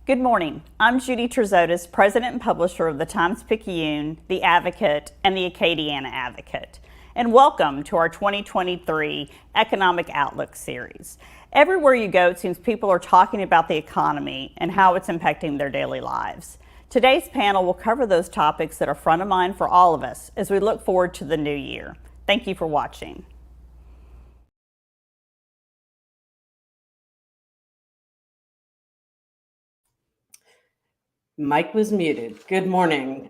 Good morning. I'm Judy Terzotis, President and Publisher of the Times-Picayune, the Advocate, and the Acadiana Advocate. And welcome to our 2023 Economic Outlook series. Everywhere you go, it seems people are talking about the economy and how it's impacting their daily lives. Today's panel will cover those topics that are front of mind for all of us as we look forward to the new year. Thank you for watching. Mike was muted. Good morning.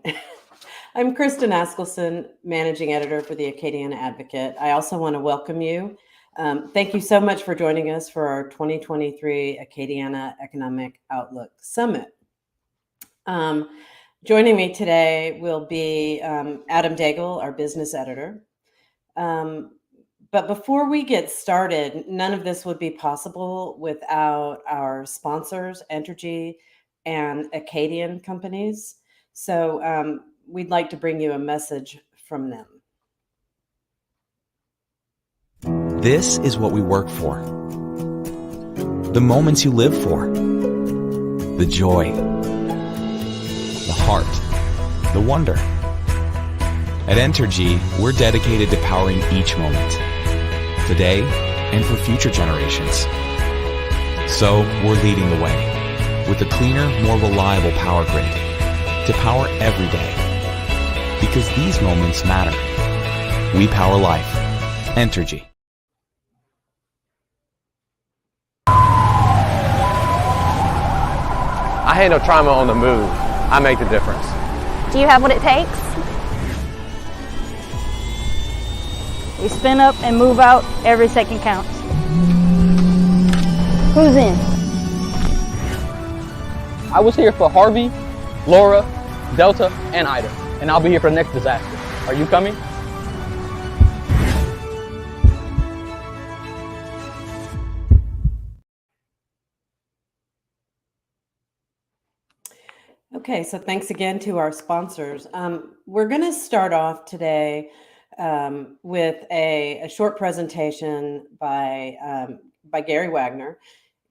I'm Kristin Askelson, Managing Editor for the Acadiana Advocate. I also want to welcome you. Thank you so much for joining us for our 2023 Acadiana Economic Outlook Summit. Joining me today will be Adam Daigle, our business editor. But before we get started, none of this would be possible without our sponsors, Entergy and Acadian companies. So we'd like to bring you a message from them. This is what we work for. The moments you live for. The joy. The heart. The wonder. At Entergy, we're dedicated to powering each moment. Today and for future generations. So we're leading the way. With a cleaner, more reliable power grid to power every day. Because these moments matter. We power life. Entergy. I handle trauma on the move. I make the difference. Do you have what it takes? We spin up and move out, every second counts. Who's in? I was here for Harvey, Laura, Delta, and Ida, and I'll be here for the next disaster. Are you coming? Okay, so thanks again to our sponsors. We're going to start off today with a short presentation by Gary Wagner.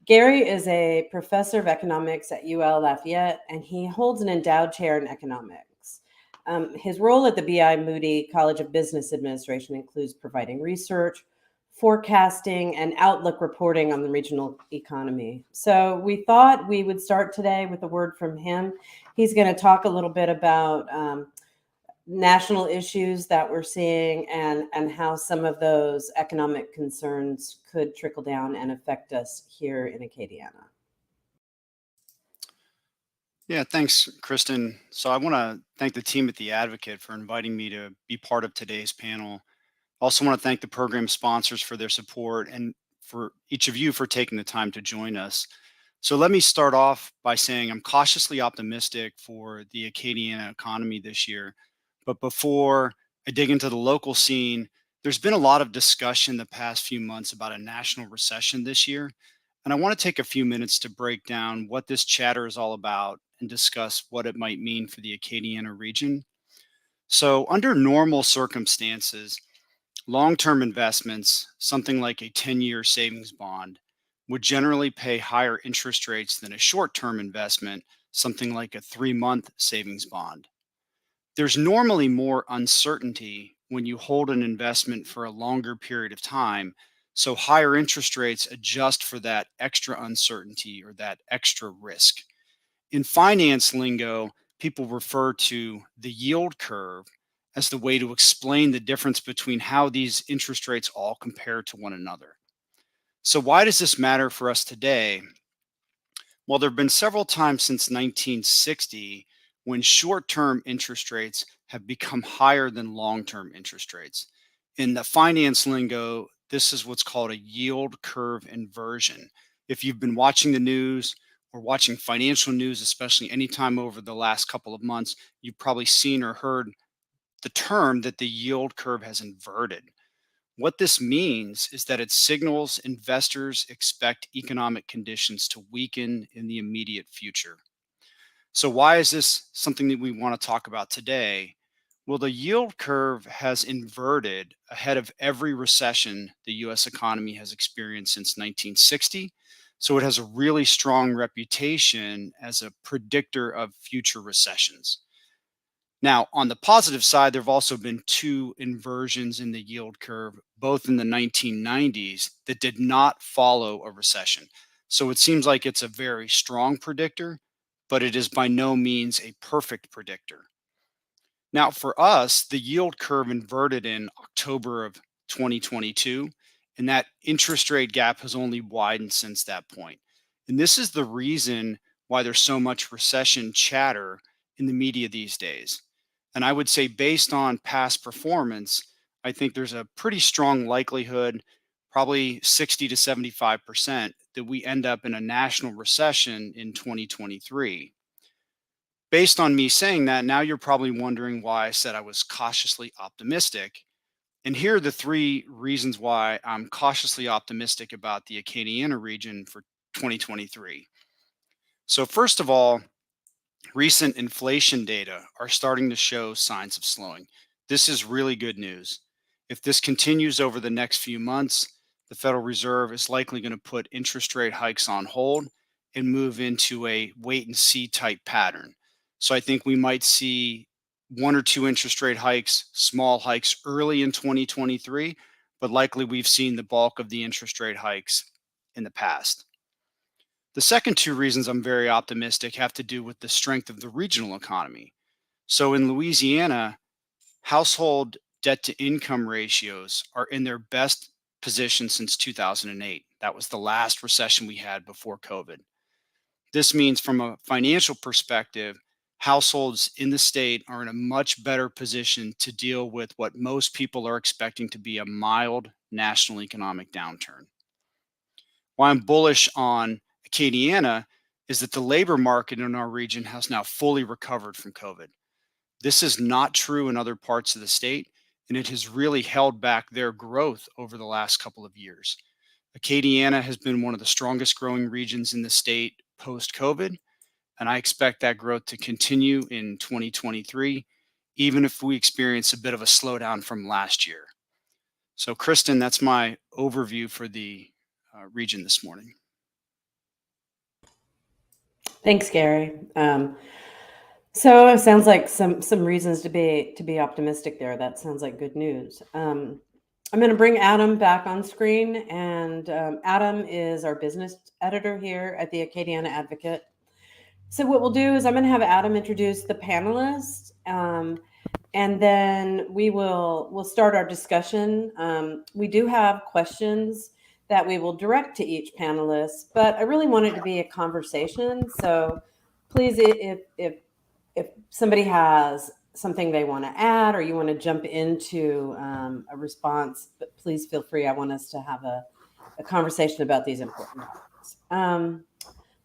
Gary is a professor of economics at UL Lafayette, and he holds an endowed chair in economics. His role at the B.I. Moody College of Business Administration includes providing research, forecasting, and outlook reporting on the regional economy. So we thought we would start today with a word from him. He's going to talk a little bit about national issues that we're seeing and how some of those economic concerns could trickle down and affect us here in Acadiana. Yeah, thanks, Kristin. So I want to thank the team at the Advocate for inviting me to be part of today's panel. I also want to thank the program sponsors for their support and for each of you for taking the time to join us. So let me start off by saying I'm cautiously optimistic for the Acadiana economy this year. But before I dig into the local scene, there's been a lot of discussion the past few months about a national recession this year. And I want to take a few minutes to break down what this chatter is all about and discuss what it might mean for the Acadiana region. So under normal circumstances, long-term investments, something like a 10-year savings bond, would generally pay higher interest rates than a short-term investment, something like a 3-month savings bond. There's normally more uncertainty when you hold an investment for a longer period of time, so higher interest rates adjust for that extra uncertainty or that extra risk. In finance lingo, people refer to the yield curve as the way to explain the difference between how these interest rates all compare to one another. So why does this matter for us today? Well, there have been several times since 1960 when short-term interest rates have become higher than long-term interest rates. In the finance lingo, this is what's called a yield curve inversion. If you've been watching the news or watching financial news, especially anytime over the last couple of months, you've probably seen or heard the term that the yield curve has inverted. What this means is that it signals investors expect economic conditions to weaken in the immediate future. So why is this something that we want to talk about today? Well, the yield curve has inverted ahead of every recession the US economy has experienced since 1960. So it has a really strong reputation as a predictor of future recessions. Now, on the positive side, there have also been two inversions in the yield curve, both in the 1990s, that did not follow a recession. So it seems like it's a very strong predictor, but it is by no means a perfect predictor. Now, for us, the yield curve inverted in October of 2022, and that interest rate gap has only widened since that point. And this is the reason why there's so much recession chatter in the media these days. And I would say, based on past performance, I think there's a pretty strong likelihood, probably 60 to 75%, that we end up in a national recession in 2023. Based on me saying that, now you're probably wondering why I said I was cautiously optimistic. And here are the three reasons why I'm cautiously optimistic about the Acadiana region for 2023. So first of all, recent inflation data are starting to show signs of slowing. This is really good news. If this continues over the next few months, the Federal Reserve is likely going to put interest rate hikes on hold and move into a wait and see type pattern. So I think we might see one or two interest rate hikes, small hikes early in 2023, but likely we've seen the bulk of the interest rate hikes in the past. The second two reasons I'm very optimistic have to do with the strength of the regional economy. So in Louisiana, household debt to income ratios are in their best position since 2008. That was the last recession we had before COVID. This means, from a financial perspective, households in the state are in a much better position to deal with what most people are expecting to be a mild national economic downturn. Why I'm bullish on Acadiana is that the labor market in our region has now fully recovered from COVID. This is not true in other parts of the state, and it has really held back their growth over the last couple of years. Acadiana has been one of the strongest growing regions in the state post-COVID, and I expect that growth to continue in 2023, even if we experience a bit of a slowdown from last year. So, Kristin, that's my overview for the region this morning. Thanks, Gary. So it sounds like some reasons to be optimistic there. That sounds like good news. I'm going to bring Adam back on screen, and Adam is our business editor here at the Acadiana Advocate. So what we'll do is I'm going to have Adam introduce the panelists, and then we'll start our discussion. We do have questions that we will direct to each panelist, but I really want it to be a conversation. So please, if somebody has something they want to add, or you want to jump into a response, but please feel free. I want us to have a conversation about these important topics.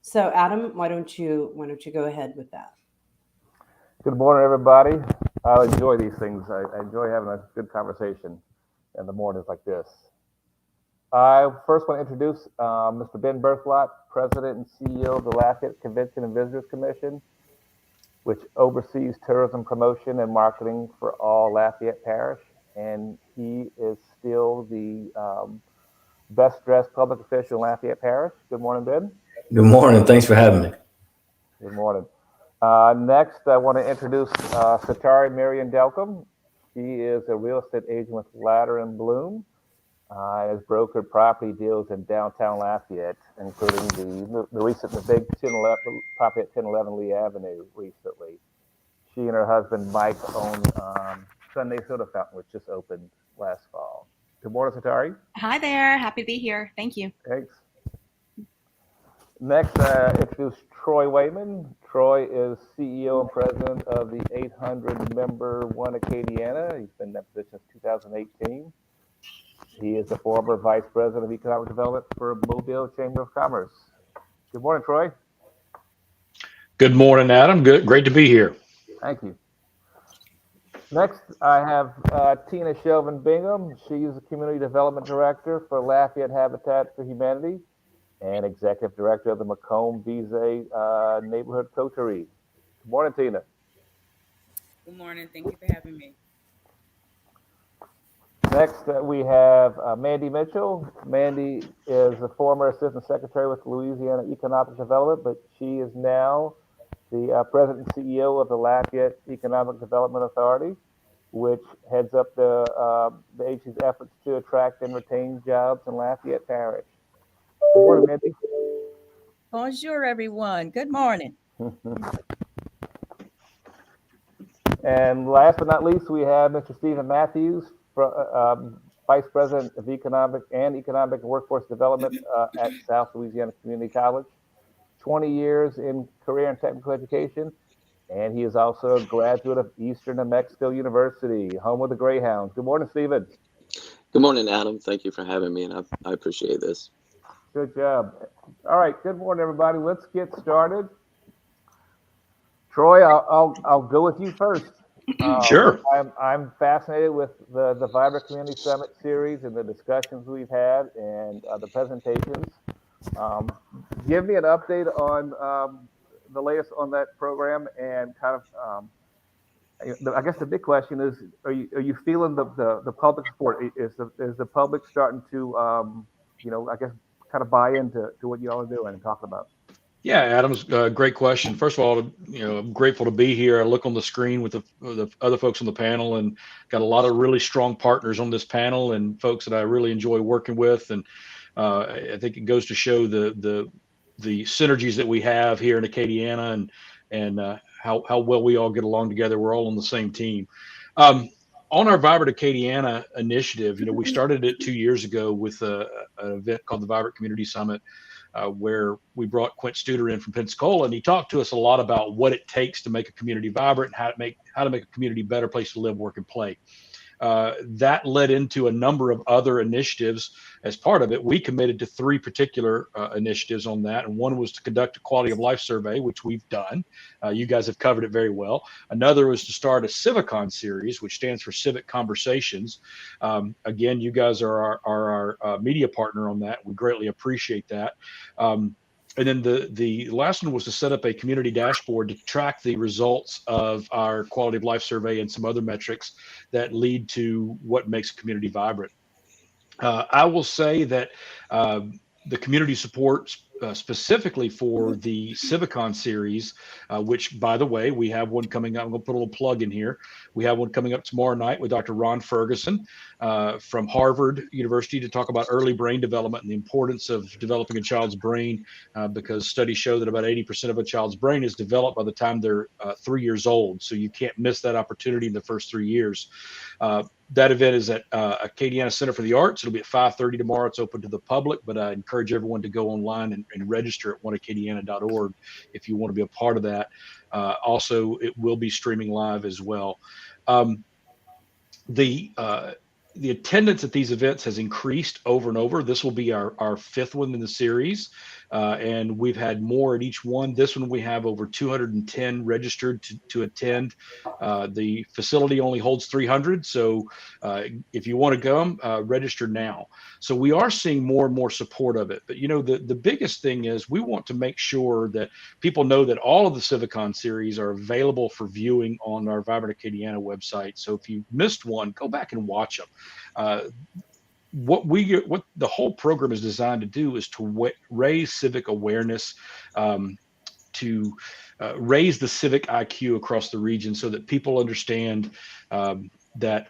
So Adam, why don't you go ahead with that? Good morning, everybody. I enjoy these things. I enjoy having a good conversation in the mornings like this. I first want to introduce Mr. Ben Berthelot, President and CEO of the Lafayette Convention and Visitors Commission, which oversees tourism promotion and marketing for all Lafayette Parish. And he is still the best dressed public official in Lafayette Parish. Good morning, Ben. Good morning. Thanks for having me. Good morning. Next, I want to introduce Satari Marion Delcom. She is a real estate agent with Ladder and Bloom. Has brokered property deals in downtown Lafayette, including the recent big property at 1011 Lee Avenue recently. She and her husband Mike own Sunday Soda Fountain, which just opened last fall. Good morning, Satari. Hi there. Happy to be here. Thank you. Thanks. Next, introduce Troy Wayman. Troy is CEO and president of the 800-member One Acadiana. He's been in that position since 2018. He is the former vice president of economic development for Mobile Chamber of Commerce. Good morning, Troy. Good morning, Adam. Great to be here. Thank you. Next, I have Tina Shelvin Bingham. She's the community development director for Lafayette Habitat for Humanity and executive director of the Macomb Visay Neighborhood Coterie. Good morning, Tina. Good morning. Thank you for having me. Next, we have Mandy Mitchell. Mandy is a former Assistant Secretary with Louisiana Economic Development, but she is now the President and CEO of the Lafayette Economic Development Authority, which heads up the agency's efforts to attract and retain jobs in Lafayette Parish. Good morning, Mandy. Bonjour, everyone. Good morning. And last but not least, we have Mr. Stephen Matthews, Vice President of Economic and Workforce Development at South Louisiana Community College. 20 years in career and technical education, and he is also a graduate of Eastern New Mexico University, home of the Greyhounds. Good morning, Stephen. Good morning, Adam. Thank you for having me, and I appreciate this. Good job. All right, good morning, everybody. Let's get started. Troy, I'll go with you first. Sure. I'm fascinated with the Vibrant Community Summit series and the discussions we've had and the presentations. Give me an update on the latest on that program, and kind of I guess the big question is: Are you feeling the public support? Is the public starting to I guess kind of buy into what you all are doing and talking about? Yeah, Adam's great question. First of all, I'm grateful to be here. I look on the screen with the other folks on the panel, and got a lot of really strong partners on this panel and folks that I really enjoy working with. And I think it goes to show the synergies that we have here in Acadiana, and how well we all get along together. We're all on the same team. On our Vibrant Acadiana initiative, we started it 2 years ago with an event called the Vibrant Community Summit, where we brought Quint Studer in from Pensacola, and he talked to us a lot about what it takes to make a community vibrant and how to make a community a better place to live, work, and play. That led into a number of other initiatives. As part of it, we committed to 3 particular initiatives on that, and one was to conduct a quality of life survey, which we've done. You guys have covered it very well. Another was to start a Civicon series, which stands for Civic Conversations. Again, you guys are our media partner on that. We greatly appreciate that. And then the last one was to set up a community dashboard to track the results of our quality of life survey and some other metrics that lead to what makes a community vibrant. I will say that the community support specifically for the Civicon series, which, by the way, we have one coming up. I'm going to put a little plug in here. We have one coming up tomorrow night with Dr. Ron Ferguson from Harvard University to talk about early brain development and the importance of developing a child's brain, because studies show that about 80% of a child's brain is developed by the time they're 3 years old. So you can't miss that opportunity in the first 3 years. That event is at Acadiana Center for the Arts. It'll be at 5:30 tomorrow. It's open to the public, but I encourage everyone to go online and register at oneacadiana.org if you want to be a part of that. Also, it will be streaming live as well. The attendance at these events has increased over and over. This will be our 5th one in the series, and we've had more at each one. This one we have over 210 registered to attend. The facility only holds 300, so if you want to go, register now. So we are seeing more and more support of it. But the biggest thing is we want to make sure that people know that all of the Civicon series are available for viewing on our Vibrant Acadiana website. So if you missed one, go back and watch them. What the whole program is designed to do is to raise civic awareness, to raise the civic IQ across the region, so that people understand that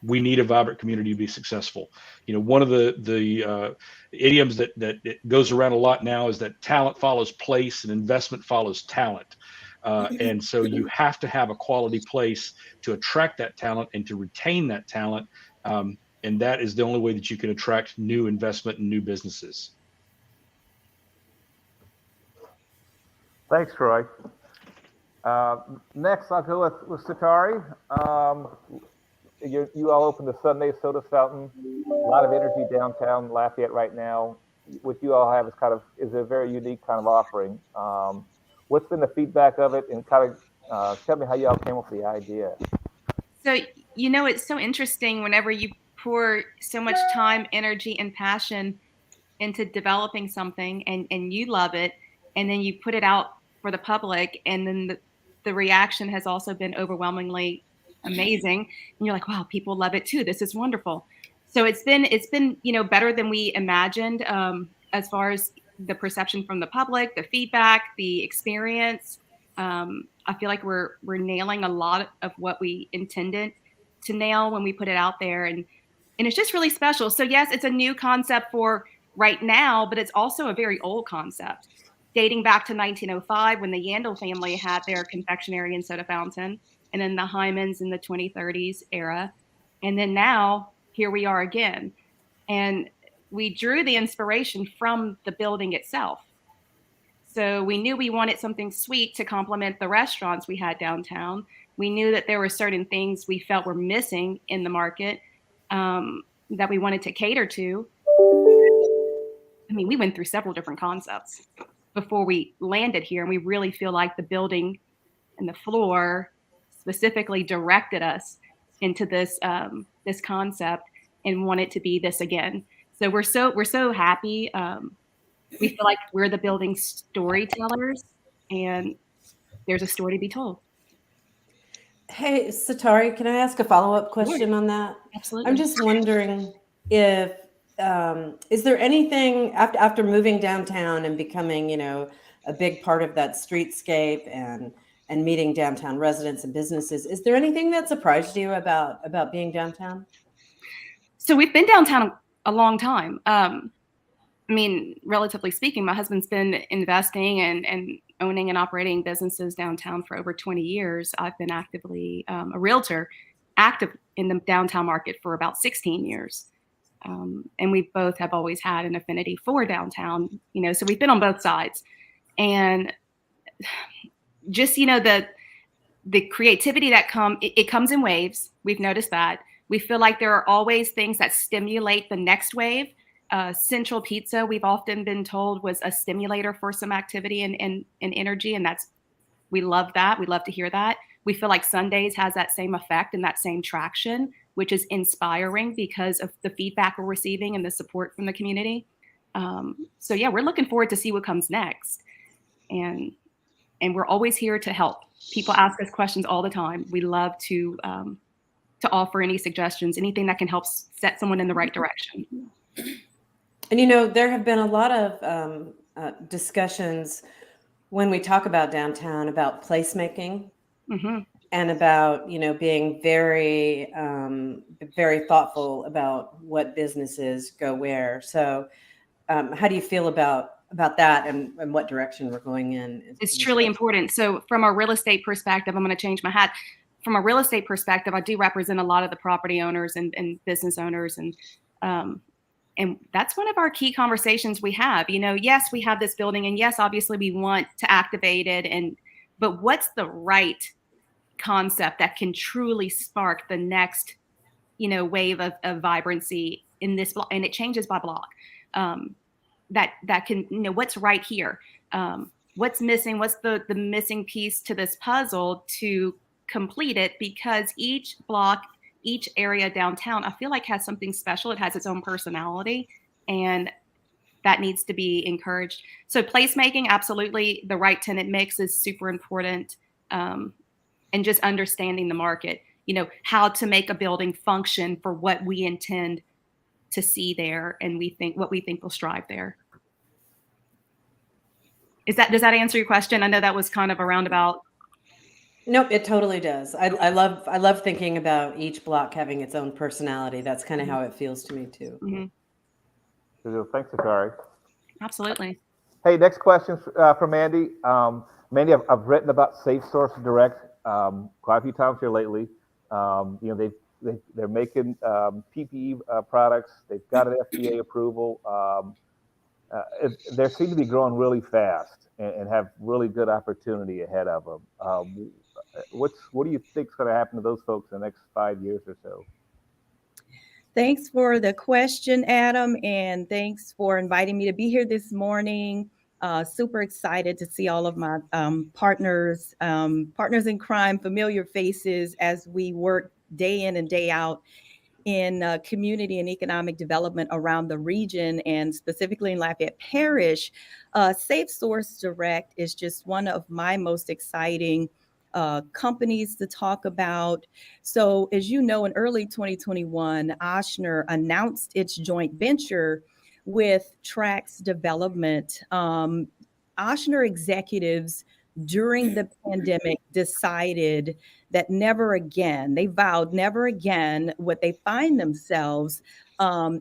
we need a vibrant community to be successful. One of the idioms that goes around a lot now is that talent follows place and investment follows talent. And so you have to have a quality place to attract that talent and to retain that talent. And that is the only way that you can attract new investment and new businesses. Thanks, Troy. Next, I'll go with Satari. You all opened the Sunday Soda Fountain. A lot of energy downtown Lafayette right now. What you all have is a very unique kind of offering. What's been the feedback of it, and kind of tell me how you all came up with the idea. So, it's so interesting whenever you pour so much time, energy, and passion into developing something, and you love it, and then you put it out for the public, and then the reaction has also been overwhelmingly amazing. And you're like, wow, people love it too. This is wonderful. So it's been better than we imagined, as far as the perception from the public, the feedback, the experience. I feel like we're nailing a lot of what we intended to nail when we put it out there, and it's just really special. So yes, it's a new concept for right now, but it's also a very old concept, dating back to 1905 when the Yandel family had their confectionery and soda fountain, and then the Hymans in the 2030s era, and then now here we are again. And we drew the inspiration from the building itself. So we knew we wanted something sweet to complement the restaurants we had downtown. We knew that there were certain things we felt were missing in the market, that we wanted to cater to. I mean, we went through several different concepts before we landed here, and we really feel like the building and the floor specifically directed us into this this concept and want it to be this again. So we're so happy. We feel like we're the building storytellers, and there's a story to be told. Hey, Satari, can I ask a follow-up question on that? Absolutely. I'm just wondering if, is there anything after moving downtown and becoming, a big part of that streetscape and meeting downtown residents and businesses, is there anything that surprised you about being downtown? So we've been downtown a long time. I mean, relatively speaking, my husband's been investing and owning and operating businesses downtown for over 20 years. I've been actively a realtor, active in the downtown market for about 16 years. And we both have always had an affinity for downtown, so we've been on both sides. And just, the creativity that it comes in waves. We've noticed that. We feel like there are always things that stimulate the next wave. Central Pizza, we've often been told, was a stimulator for some activity and energy, and we love that. We love to hear that. We feel like Sundays has that same effect and that same traction, which is inspiring because of the feedback we're receiving and the support from the community. So yeah, we're looking forward to see what comes next, and we're always here to help. People ask us questions all the time. We love to offer any suggestions, anything that can help set someone in the right direction. And there have been a lot of discussions when we talk about downtown about placemaking, and about being very very thoughtful about what businesses go where. So how do you feel about that and what direction we're going in? It's truly important. So from a real estate perspective, I'm going to change my hat. From a real estate perspective, I do represent a lot of the property owners and business owners, and that's one of our key conversations we have. Yes, we have this building, and yes, obviously we want to activate it, but what's the right concept that can truly spark the next, wave of vibrancy in this block? And it changes by block. That can, what's right here? What's missing? What's the missing piece to this puzzle to complete it? Because each block, each area downtown, I feel like has something special. It has its own personality, and that needs to be encouraged. So placemaking, absolutely. The right tenant mix is super important. And just understanding the market, how to make a building function for what we intend to see there, and what we think will strive there. Does that answer your question? I know that was kind of a roundabout. Nope, it totally does. I love thinking about each block having its own personality. That's kind of how it feels to me too. Mm-hmm. Thanks, Sakari. Absolutely. Hey, next question from Mandy. Mandy, I've written about Safe Source Direct quite a few times here lately. They're making PPE products. They've got an FDA approval. They seem to be growing really fast and have really good opportunity ahead of them. What do you think is going to happen to those folks in the next 5 years or so? Thanks for the question, Adam, and thanks for inviting me to be here this morning. Super excited to see all of my partners in crime, familiar faces, as we work day in and day out in community and economic development around the region, and specifically in Lafayette Parish. Safe Source Direct is just one of my most exciting companies to talk about. So, as you know, in early 2021, Ochsner announced its joint venture with Trax Development. Ochsner executives during the pandemic decided that never again, they vowed never again would they find themselves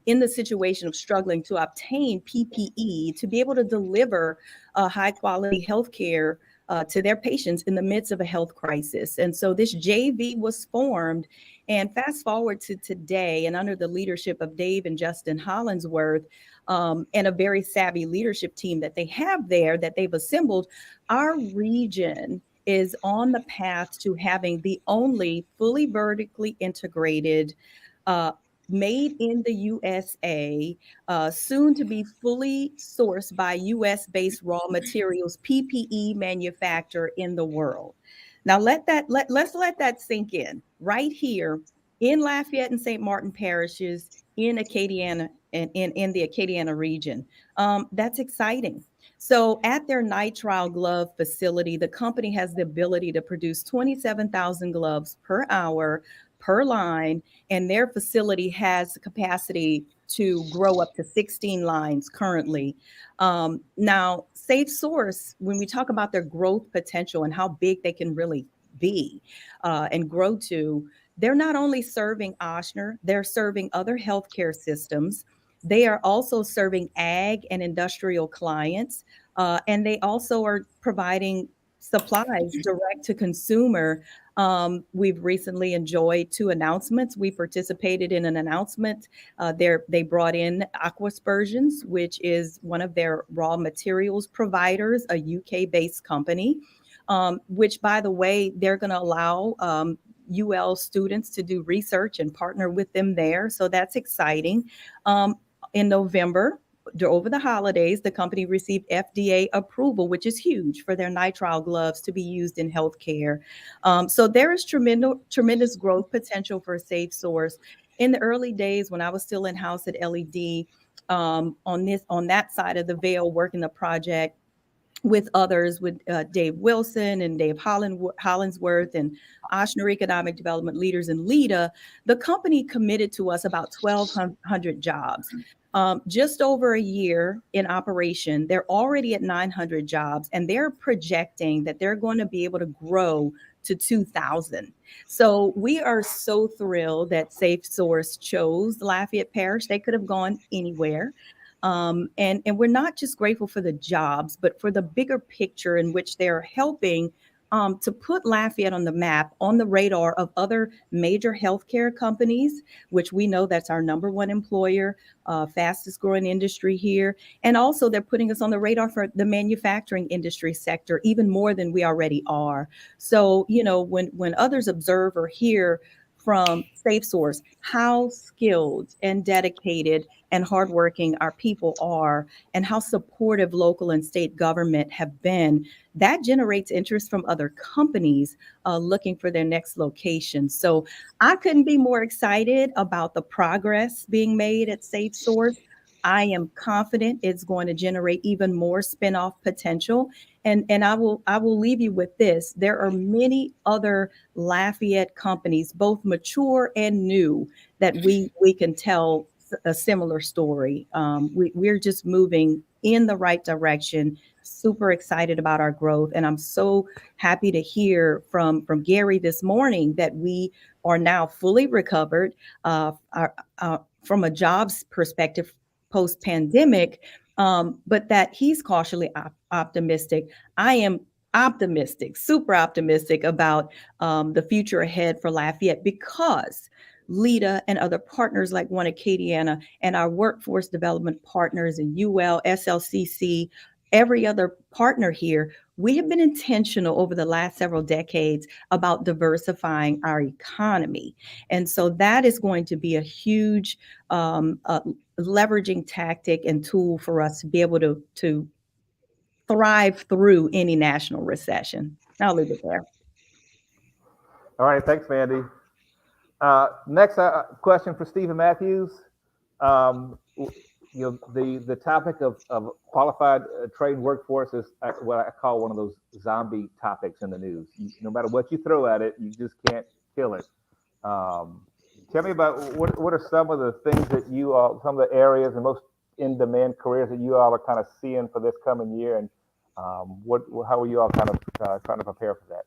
in the situation of struggling to obtain PPE to be able to deliver high quality healthcare to their patients in the midst of a health crisis. And so this JV was formed. And fast forward to today, and under the leadership of Dave and Justin Hollingsworth, and a very savvy leadership team that they have there that they've assembled, our region is on the path to having the only fully vertically integrated made in the USA, soon to be fully sourced by US-based raw materials PPE manufacturer in the world. Now let's let that sink in right here in Lafayette and St. Martin parishes in Acadiana and in the Acadiana region. That's exciting. So at their nitrile glove facility, the company has the ability to produce 27,000 gloves per hour per line, and their facility has the capacity to grow up to 16 lines currently. Now, Safe Source, when we talk about their growth potential and how big they can really be and grow to, they're not only serving Ochsner, they're serving other healthcare systems. They are also serving ag and industrial clients, and they also are providing supplies direct to consumer. We've recently enjoyed 2 announcements. We participated in an announcement. They brought in Aquaspersions, which is one of their raw materials providers, a UK-based company, which, by the way, they're going to allow UL students to do research and partner with them there. So that's exciting. In November, over the holidays, the company received FDA approval, which is huge for their nitrile gloves to be used in healthcare. So there is tremendous growth potential for Safe Source. In the early days, when I was still in house at LED, on that side of the veil, working the project with others, with Dave Wilson and Dave Hollingsworth and Ochsner Economic Development Leaders and LEDA, the company committed to us about 1,200 jobs. Just over a year in operation, they're already at 900 jobs, and they're projecting that they're going to be able to grow to 2,000. So we are so thrilled that Safe Source chose Lafayette Parish. They could have gone anywhere. And we're not just grateful for the jobs, but for the bigger picture in which they're helping to put Lafayette on the map, on the radar of other major healthcare companies, which we know that's our #1 employer, fastest growing industry here. And also they're putting us on the radar for the manufacturing industry sector, even more than we already are. So, you know, when others observe or hear from Safe Source how skilled and dedicated and hardworking our people are, and how supportive local and state government have been, that generates interest from other companies looking for their next location. So I couldn't be more excited about the progress being made at Safe Source. I am confident it's going to generate even more spinoff potential. And I will leave you with this. There are many other Lafayette companies, both mature and new, that we can tell a similar story. We're just moving in the right direction. Super excited about our growth. And I'm so happy to hear from Gary this morning that we are now fully recovered from a jobs perspective post-pandemic, but that he's cautiously optimistic. I am optimistic, super optimistic about the future ahead for Lafayette, because LEDA and other partners like One Acadiana and our workforce development partners in UL, SLCC, every other partner here, we have been intentional over the last several decades about diversifying our economy. And so that is going to be a huge leveraging tactic and tool for us to be able to thrive through any national recession. I'll leave it there. All right, thanks, Mandy. Next question for Stephen Matthews. the topic of qualified trained workforce is what I call one of those zombie topics in the news. No matter what you throw at it, you just can't kill it. Tell me about what are some of the things that you all, some of the areas and most in-demand careers that you all are kind of seeing for this coming year, and how are you all kind of trying to prepare for that?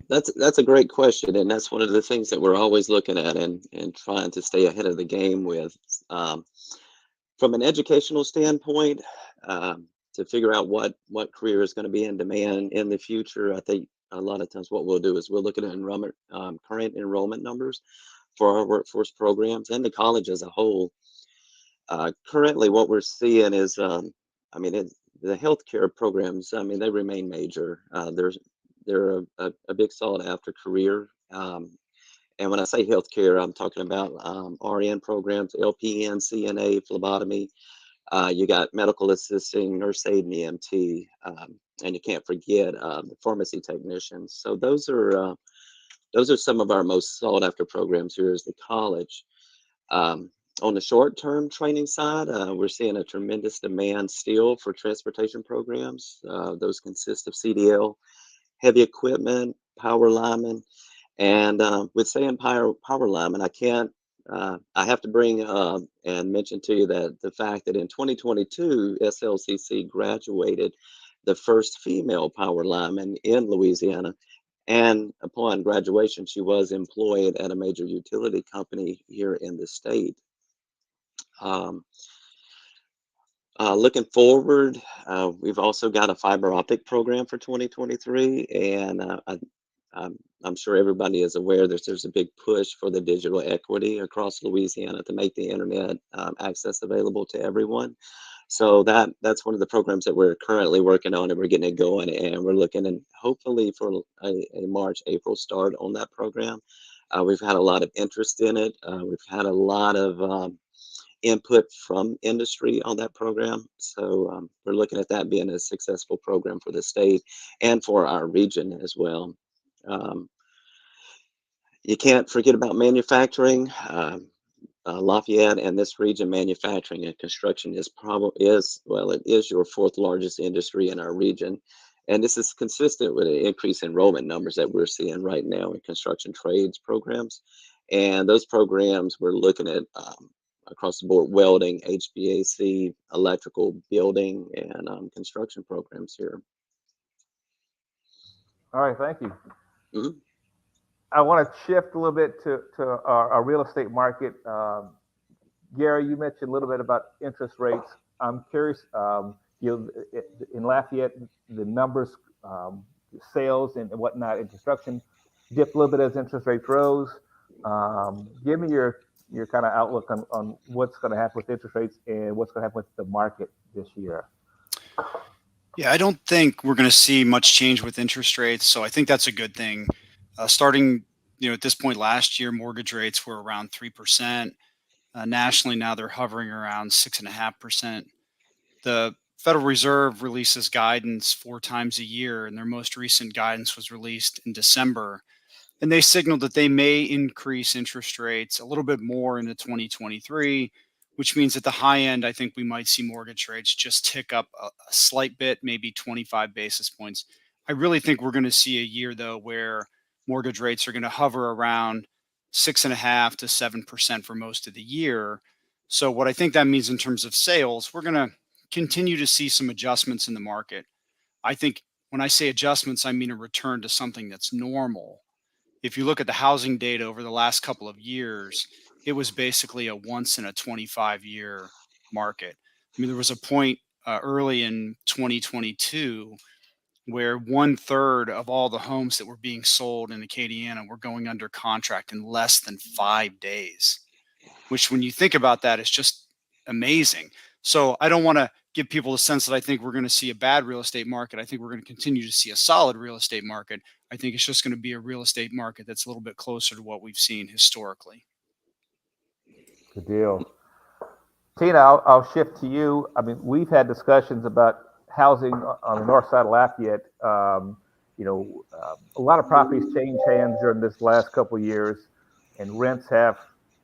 That's a great question, and that's one of the things that we're always looking at and trying to stay ahead of the game with. From an educational standpoint, to figure out what career is going to be in demand in the future, I think a lot of times what we'll do is we'll look at enrollment, current enrollment numbers for our workforce programs and the college as a whole. Currently, what we're seeing is, the healthcare programs. They remain major. They're a big sought after career. And when I say healthcare, I'm talking about RN programs, LPN, CNA, phlebotomy. You got medical assisting, nurse aid, and EMT, and you can't forget the pharmacy technicians. So those are some of our most sought after programs here as the college. On the short-term training side, we're seeing a tremendous demand still for transportation programs. Those consist of CDL, heavy equipment, power linemen, and with saying power linemen, I have to bring up and mention to you that the fact that in 2022, SLCC graduated the first female power lineman in Louisiana. And upon graduation, she was employed at a major utility company here in the state. Looking forward, we've also got a fiber optic program for 2023, and I'm sure everybody is aware that there's a big push for the digital equity across Louisiana to make the internet access available to everyone. So that's one of the programs that we're currently working on, and we're getting it going, and we're looking and hopefully for a March, April start on that program. We've had a lot of interest in it. We've had a lot of input from industry on that program. So we're looking at that being a successful program for the state and for our region as well. You can't forget about manufacturing. Lafayette and this region, manufacturing and construction it is your fourth largest industry in our region. And this is consistent with an increase in enrollment numbers that we're seeing right now in construction trades programs. And those programs we're looking at across the board: welding, HVAC, electrical, building, and construction programs here. All right, thank you. Mm-hmm. I want to shift a little bit to our real estate market. Gary, you mentioned a little bit about interest rates. I'm curious, in Lafayette, the numbers, sales and whatnot in construction dipped a little bit as interest rates rose. Give me your kind of outlook on what's going to happen with interest rates and what's going to happen with the market this year. Yeah, I don't think we're going to see much change with interest rates, so I think that's a good thing. Starting, at this point last year, mortgage rates were around 3%. Nationally, now they're hovering around 6.5%. The Federal Reserve releases guidance 4 times a year, and their most recent guidance was released in December. And they signaled that they may increase interest rates a little bit more into 2023, which means at the high end, I think we might see mortgage rates just tick up a slight bit, maybe 25 basis points. I really think we're going to see a year, though, where mortgage rates are going to hover around 6.5% to 7% for most of the year. So what I think that means in terms of sales, we're going to continue to see some adjustments in the market. I think when I say adjustments, I mean a return to something that's normal. If you look at the housing data over the last couple of years, it was basically a once in a 25-year market. I mean, there was a point early in 2022 where 1/3 of all the homes that were being sold in Acadiana were going under contract in less than 5 days, which when you think about that is just amazing. So I don't want to give people a sense that I think we're going to see a bad real estate market. I think we're going to continue to see a solid real estate market. I think it's just going to be a real estate market that's a little bit closer to what we've seen historically. Good deal. Tina, I'll shift to you. I mean, we've had discussions about housing on the north side of Lafayette. A lot of properties changed hands during this last couple of years, and rents have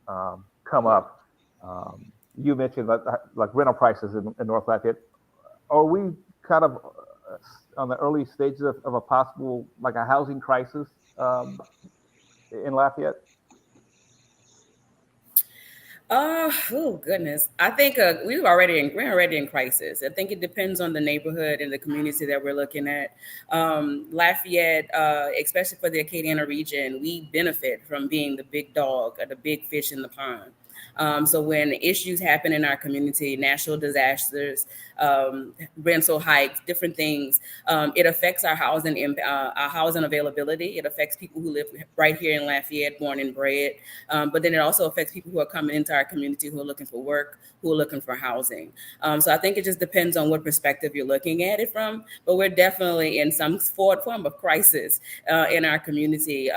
come up. you mentioned like rental prices in North Lafayette. Are we kind of on the early stages of a possible like a housing crisis in Lafayette? Oh goodness. I think we're already in crisis. I think it depends on the neighborhood and the community that we're looking at. Lafayette, especially for the Acadiana region, we benefit from being the big dog or the big fish in the pond. So when issues happen in our community, natural disasters, rental hikes, different things, it affects our housing availability. It affects people who live right here in Lafayette, born and bred. But then it also affects people who are coming into our community who are looking for work, who are looking for housing. So I think it just depends on what perspective you're looking at it from. But we're definitely in some form of crisis in our community.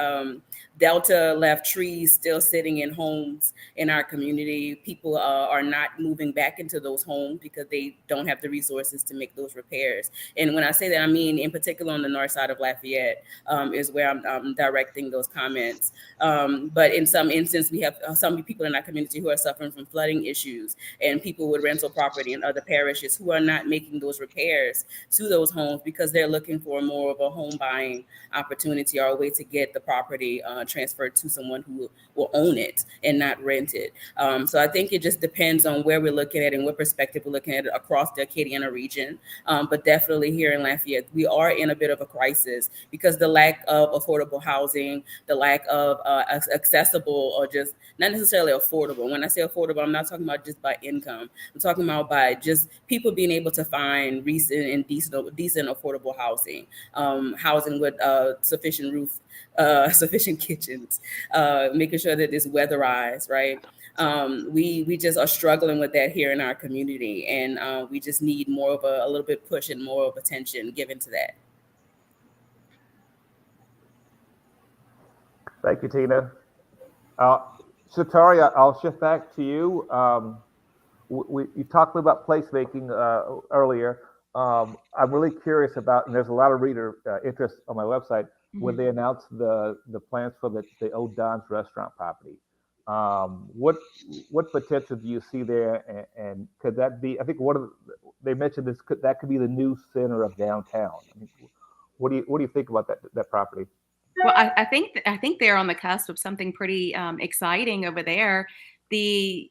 Delta left trees still sitting in homes in our community. People are not moving back into those homes because they don't have the resources to make those repairs. And when I say that, I mean in particular on the north side of Lafayette is where I'm directing those comments. But in some instances, we have some people in our community who are suffering from flooding issues and people with rental property in other parishes who are not making those repairs to those homes because they're looking for more of a home buying opportunity or a way to get the property transferred to someone who will own it and not rent it. So I think it just depends on where we're looking at and what perspective we're looking at across the Acadiana region. But definitely here in Lafayette, we are in a bit of a crisis because the lack of affordable housing, the lack of accessible or just not necessarily affordable. When I say affordable, I'm not talking about just by income. I'm talking about by just people being able to find recent and decent affordable housing, housing with sufficient roof, sufficient kitchens, making sure that it's weatherized, right? We just are struggling with that here in our community, and we just need more of a little bit push and more of attention given to that. Thank you, Tina. Shatari, I'll shift back to you. You talked a little about placemaking earlier. I'm really curious about, and there's a lot of reader interest on my website when they announced the plans for the Old Don's restaurant property. What potential do you see there, and could that be? I think they mentioned this that could be the new center of downtown. I mean, what do you think about that property? Well, I think they're on the cusp of something pretty exciting over there. The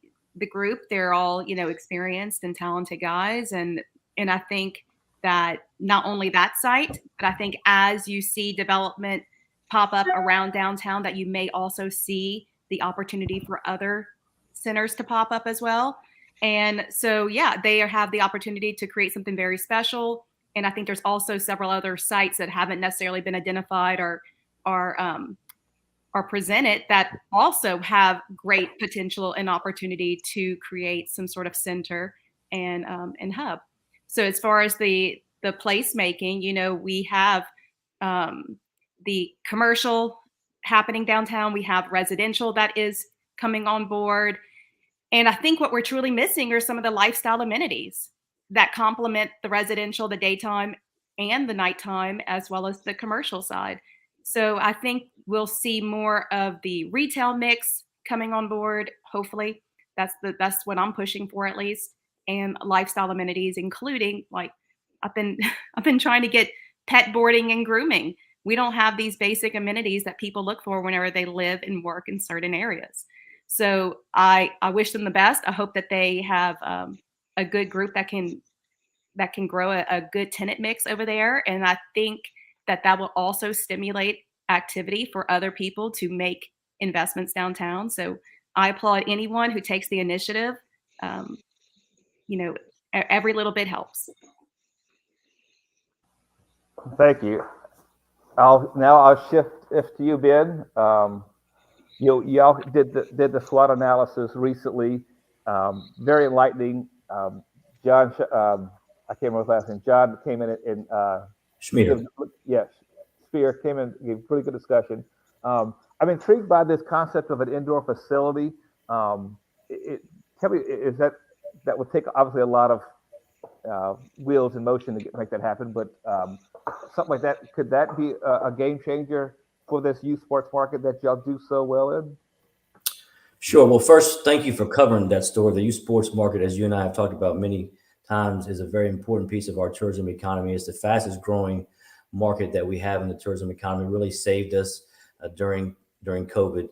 group, they're all experienced and talented guys, and I think that not only that site, but I think as you see development pop up around downtown, that you may also see the opportunity for other centers to pop up as well. And so, yeah, they have the opportunity to create something very special. And I think there's also several other sites that haven't necessarily been identified or are presented that also have great potential and opportunity to create some sort of center and hub. So as far as the placemaking, we have the commercial happening downtown. We have residential that is coming on board. And I think what we're truly missing are some of the lifestyle amenities that complement the residential, the daytime and the nighttime, as well as the commercial side. So I think we'll see more of the retail mix coming on board. Hopefully, that's what I'm pushing for, at least, and lifestyle amenities, including like I've been trying to get pet boarding and grooming. We don't have these basic amenities that people look for whenever they live and work in certain areas. So I wish them the best. I hope that they have a good group that can grow a good tenant mix over there, and I think that will also stimulate activity for other people to make investments downtown. So I applaud anyone who takes the initiative. Every little bit helps. Thank you. I'll shift to you, Ben. Y'all did the SWOT analysis recently. Very enlightening. John, I can't remember his last name. John came in and Schmier. Yes, Spear came in, gave a pretty good discussion. I'm intrigued by this concept of an indoor facility. Tell me, is that would take obviously a lot of wheels in motion to make that happen, but something like that, could that be a game changer for this youth sports market that y'all do so well in? Sure. Well, first, thank you for covering that story. The youth sports market, as you and I have talked about many times, is a very important piece of our tourism economy. It's the fastest growing market that we have in the tourism economy. Really saved us during COVID.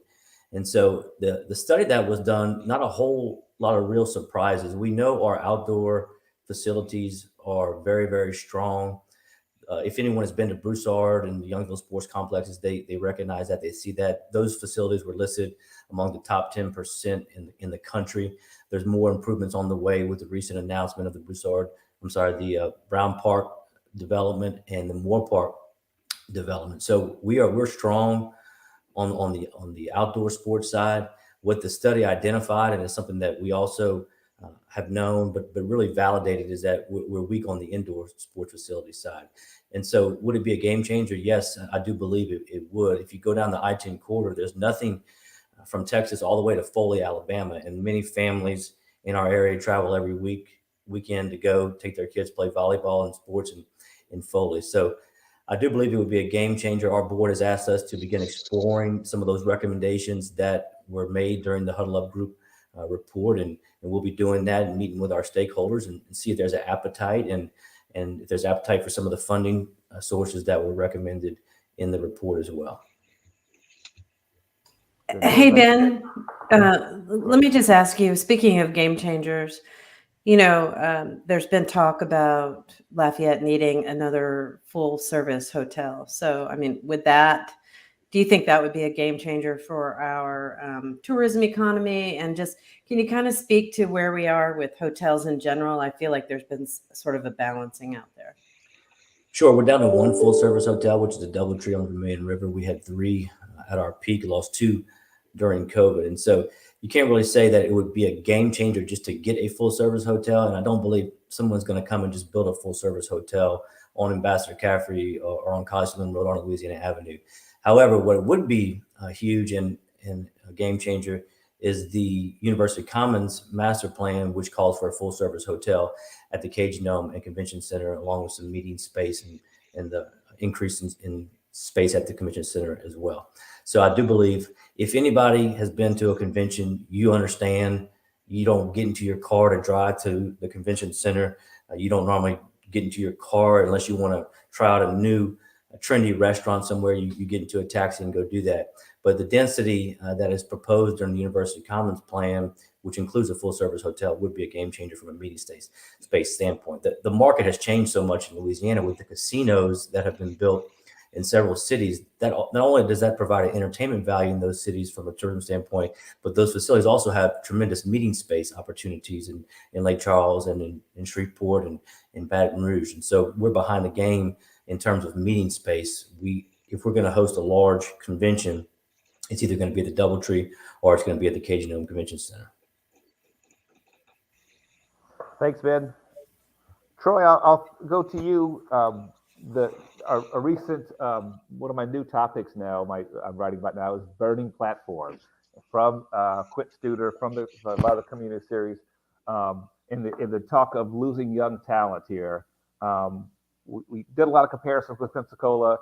And so the study that was done, not a whole lot of real surprises. We know our outdoor facilities are very, very strong. If anyone has been to Broussard and the Youngsville sports complexes, they recognize that. They see that those facilities were listed among the top 10% in the country. There's more improvements on the way with the recent announcement of the Brown Park development and the Moore Park development. So we're strong on the outdoor sports side. What the study identified, and it's something that we also have known, but really validated, is that we're weak on the indoor sports facility side. And so would it be a game changer? Yes, I do believe it would. If you go down the I-10 corridor, there's nothing from Texas all the way to Foley, Alabama. And many families in our area travel every weekend to go take their kids play volleyball and sports in Foley. So I do believe it would be a game changer. Our board has asked us to begin exploring some of those recommendations that were made during the Huddle Up Group report. And we'll be doing that and meeting with our stakeholders and see if there's an appetite and if there's appetite for some of the funding sources that were recommended in the report as well. Hey, Ben, let me just ask you, speaking of game changers, there's been talk about Lafayette needing another full service hotel. So, I mean, do you think that would be a game changer for our tourism economy? And just, can you kind of speak to where we are with hotels in general? I feel like there's been sort of a balancing out there. Sure. We're down to one full service hotel, which is a DoubleTree on the Vermilion River. We had 3 at our peak, lost 2 during COVID. And so you can't really say that it would be a game changer just to get a full service hotel. And I don't believe someone's going to come and just build a full service hotel on Ambassador Caffrey or on College Road on Louisiana Avenue. However, what would be huge and a game changer is the University Commons master plan, which calls for a full service hotel at the Cajun Dome and Convention Center, along with some meeting space and the increase in space at the Convention Center as well. So I do believe if anybody has been to a convention, you understand you don't get into your car to drive to the Convention Center. You don't normally get into your car unless you want to try out a new trendy restaurant somewhere. You get into a taxi and go do that. But the density that is proposed during the University Commons plan, which includes a full service hotel, would be a game changer from a meeting space standpoint. The market has changed so much in Louisiana with the casinos that have been built in several cities, that not only does that provide an entertainment value in those cities from a tourism standpoint, but those facilities also have tremendous meeting space opportunities in Lake Charles and in Shreveport and in Baton Rouge. And so we're behind the game in terms of meeting space. If we're going to host a large convention, it's either going to be at the DoubleTree or it's going to be at the Cajun Dome Convention Center. Thanks, Ben. Troy, I'll go to you. A recent one of my new topics now, I'm writing about now, is burning platforms from Quint Studer from a lot of the community series. In the talk of losing young talent here, we did a lot of comparisons with Pensacola.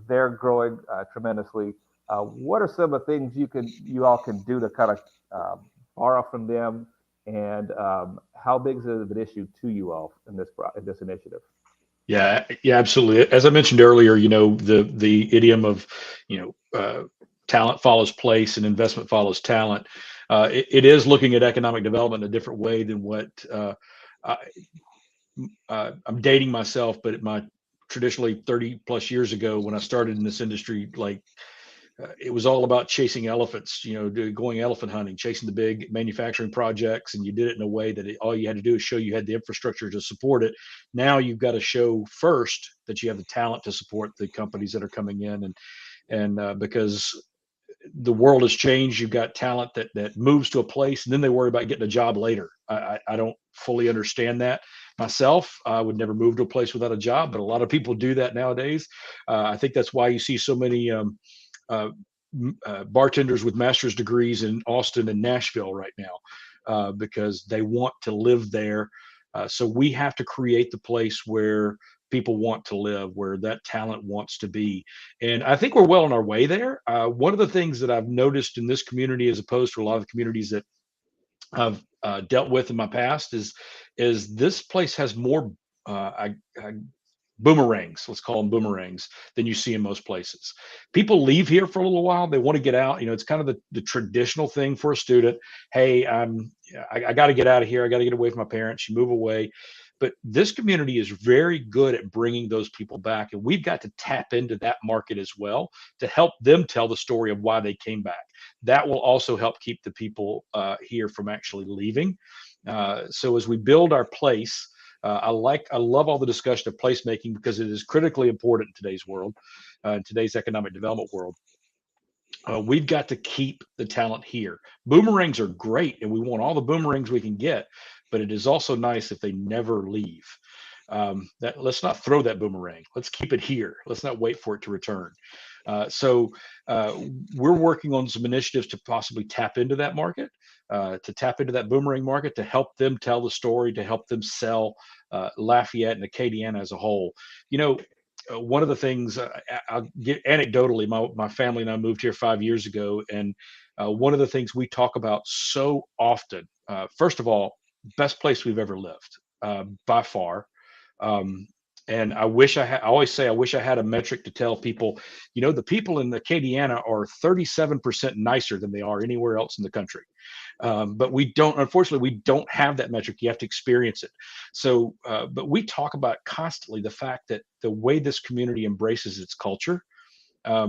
They're growing tremendously. What are some of the things you all can do to kind of borrow from them, and how big is it of an issue to you all in this initiative? Yeah, absolutely. As I mentioned earlier, the idiom of, talent follows place and investment follows talent. It is looking at economic development in a different way than what I'm dating myself, but traditionally 30 plus years ago when I started in this industry, it was all about chasing elephants, going elephant hunting, chasing the big manufacturing projects. And you did it in a way that all you had to do is show you had the infrastructure to support it. Now you've got to show first that you have the talent to support the companies that are coming in. And because the world has changed, you've got talent that moves to a place and then they worry about getting a job later. I don't fully understand that myself. I would never move to a place without a job, but a lot of people do that nowadays. I think that's why you see so many bartenders with master's degrees in Austin and Nashville right now, because they want to live there So we have to create the place where people want to live, where that talent wants to be. And I think we're well on our way there. One of the things that I've noticed in this community, as opposed to a lot of the communities that I've dealt with in my past, is this place has more boomerangs, let's call them boomerangs, than you see in most places. People leave here for a little while. They want to get out. It's kind of the traditional thing for a student. Hey, I got to get out of here. I got to get away from my parents. You move away. But this community is very good at bringing those people back. And we've got to tap into that market as well to help them tell the story of why they came back. That will also help keep the people here from actually leaving. So as we build our place, I love all the discussion of placemaking, because it is critically important in today's world, in today's economic development world. We've got to keep the talent here. Boomerangs are great, and we want all the boomerangs we can get, but it is also nice if they never leave. Let's not throw that boomerang. Let's keep it here. Let's not wait for it to return. So we're working on some initiatives to possibly tap into that market, to tap into that boomerang market, to help them tell the story, to help them sell Lafayette and Acadiana as a whole. One of the things I'll get anecdotally, my family and I moved here 5 years ago, and one of the things we talk about so often, first of all, best place we've ever lived, by far. And I always say, I wish I had a metric to tell people, the people in Acadiana are 37% nicer than they are anywhere else in the country. But unfortunately, we don't have that metric. You have to experience it. So, but we talk about constantly the fact that the way this community embraces its culture.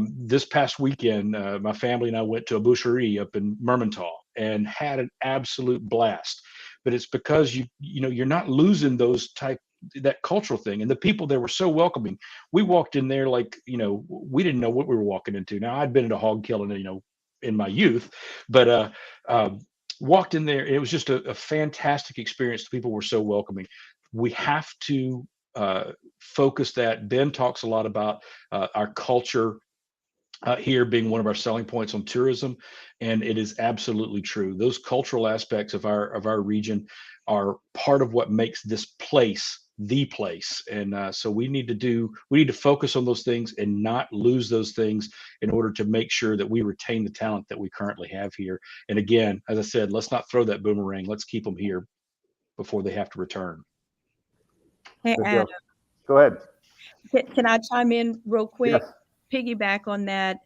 This past weekend, my family and I went to a boucherie up in Mermentau and had an absolute blast. But it's because you're not losing that cultural thing, and the people there were so welcoming. We walked in there like we didn't know what we were walking into. Now, I'd been in a hog killing in my youth, but walked in there. It was just a fantastic experience. The people were so welcoming. We have to focus that. Ben talks a lot about our culture here being one of our selling points on tourism, and it is absolutely true. Those cultural aspects of our region are part of what makes this place the place. And so we need to focus on those things and not lose those things in order to make sure that we retain the talent that we currently have here. And again, as I said, let's not throw that boomerang. Let's keep them here before they have to return. Hey, Adam. Go ahead. Can I chime in real quick? Yes. Piggyback on that.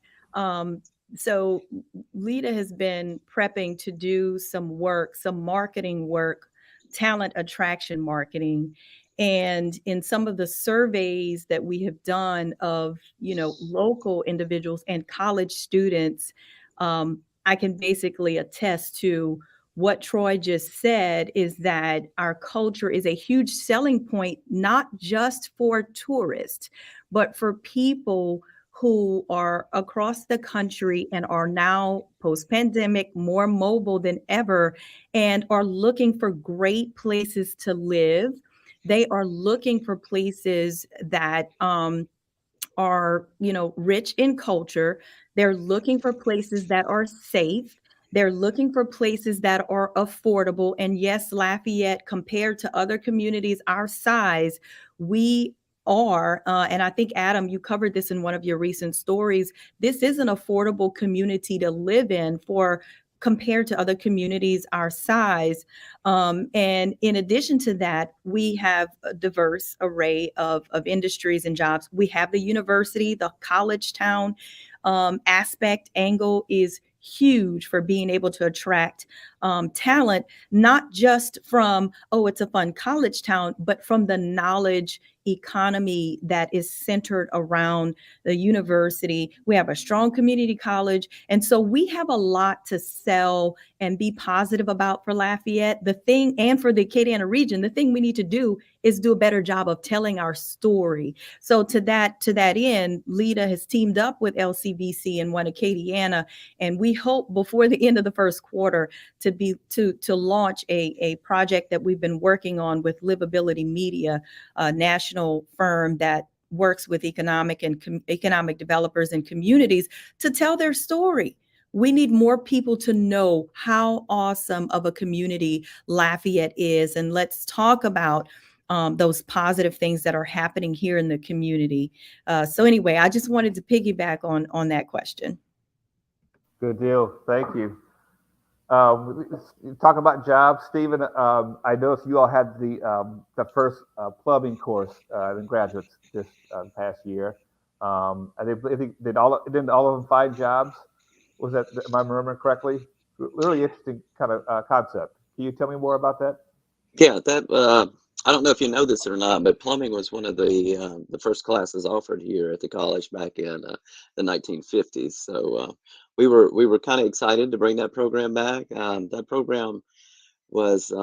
So Lita has been prepping to do some marketing work, talent attraction marketing. And in some of the surveys that we have done of, local individuals and college students, I can basically attest to what Troy just said, is that our culture is a huge selling point, not just for tourists, but for people who are across the country and are now post-pandemic more mobile than ever and are looking for great places to live. They are looking for places that are, rich in culture. They're looking for places that are safe. They're looking for places that are affordable. And yes, Lafayette, compared to other communities our size, we are, and I think, Adam, you covered this in one of your recent stories, this is an affordable community to live in compared to other communities our size. And in addition to that, we have a diverse array of industries and jobs. We have the university, the college town angle is huge for being able to attract talent, not just from, it's a fun college town, but from the knowledge economy that is centered around the university. We have a strong community college. And so we have a lot to sell and be positive about for Lafayette. And for the Acadiana region, the thing we need to do is do a better job of telling our story. So to that end, Lita has teamed up with LCVC and One Acadiana, and we hope before the end of the first quarter to launch a project that we've been working on with Livability Media, a national firm that works with economic developers and communities to tell their story. we need more people to know how awesome of a community Lafayette is. And let's talk about those positive things that are happening here in the community. So anyway, I just wanted to piggyback on that question. Good deal. Thank you. Talk about jobs, Stephen. I noticed you all had the first plumbing course in graduates this past year. I think didn't all of them find jobs? Was that, am I remembering correctly? Really interesting kind of concept. Can you tell me more about that? Yeah, that I don't know if you know this or not, but plumbing was one of the first classes offered here at the college back in the 1950s. So we were kind of excited to bring that program back. That program was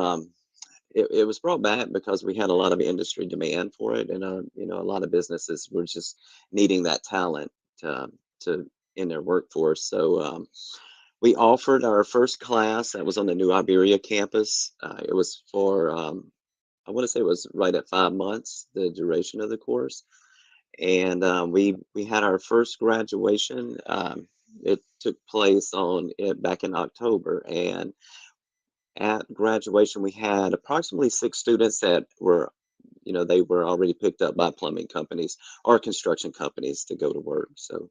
it was brought back because we had a lot of industry demand for it, and a lot of businesses were just needing that talent to in their workforce. So we offered our first class that was on the New Iberia campus. It was for I want to say it was right at 5 months, the duration of the course, and we had our first graduation. It took place back in October, and at graduation we had approximately 6 students that were, they were already picked up by plumbing companies or construction companies to go to work. So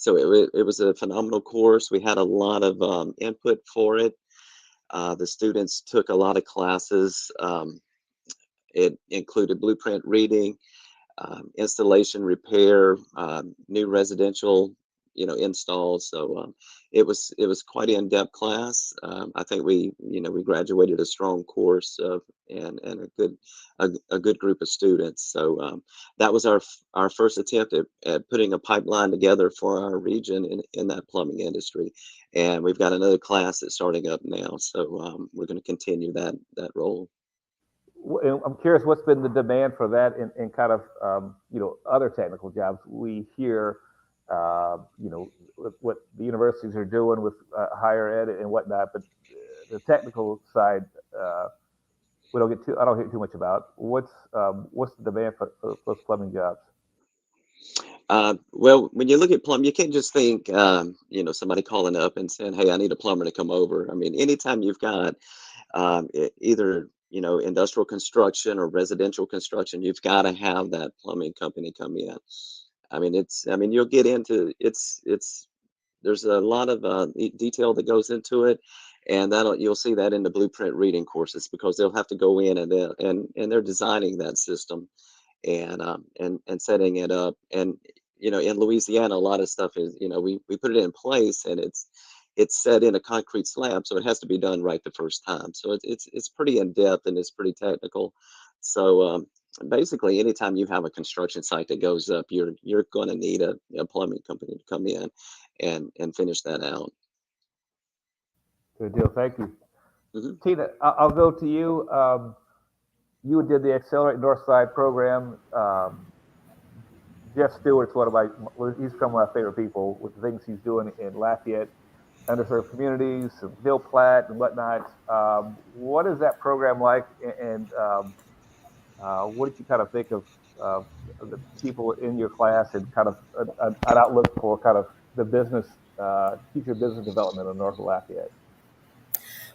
it was a phenomenal course. We had a lot of input for it. The students took a lot of classes. It included blueprint reading, installation, repair, new residential, installs. So it was quite an in-depth class. I think we graduated a strong course and a good group of students. So that was our first attempt at putting a pipeline together for our region in that plumbing industry. And we've got another class that's starting up now. So we're going to continue that role. I'm curious, what's been the demand for that in kind of other technical jobs? We hear what the universities are doing with higher ed and whatnot, but the technical side I don't hear too much about. What's the demand for those plumbing jobs? Well, when you look at plumbing, you can't just think somebody calling up and saying, "Hey, I need a plumber to come over." I mean, anytime you've got either industrial construction or residential construction, you've got to have that plumbing company come in. I mean, you'll get into there's a lot of detail that goes into it, and you'll see that in the blueprint reading courses, because they'll have to go in and they're designing that system and setting it up. And in Louisiana, a lot of stuff is we put it in place, and it's set in a concrete slab, so it has to be done right the first time. So it's pretty in depth and it's pretty technical. So basically, anytime you have a construction site that goes up, you're going to need a plumbing company to come in and finish that out. Good deal. Thank you. Mm-hmm. Tina, I'll go to you. You did the Accelerate Northside program. Jeff Stewart's he's some of my favorite people with the things he's doing in Lafayette, underserved communities, Bill Platt and whatnot. What is that program like, and what did you kind of think of the people in your class and kind of an outlook for kind of the business, future business development in North Lafayette?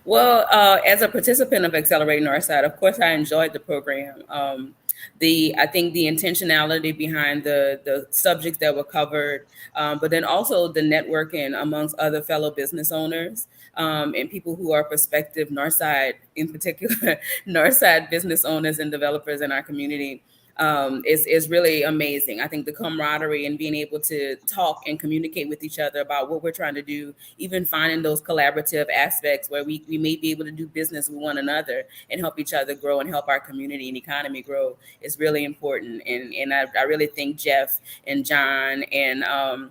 Well, as a participant of Accelerate Northside, of course, I enjoyed the program. I think the intentionality behind the subjects that were covered, but then also the networking amongst other fellow business owners and people who are prospective Northside, in particular, Northside business owners and developers in our community. Is really amazing. I think the camaraderie and being able to talk and communicate with each other about what we're trying to do, even finding those collaborative aspects where we may be able to do business with one another and help each other grow and help our community and economy grow is really important. And I really think Jeff and John and I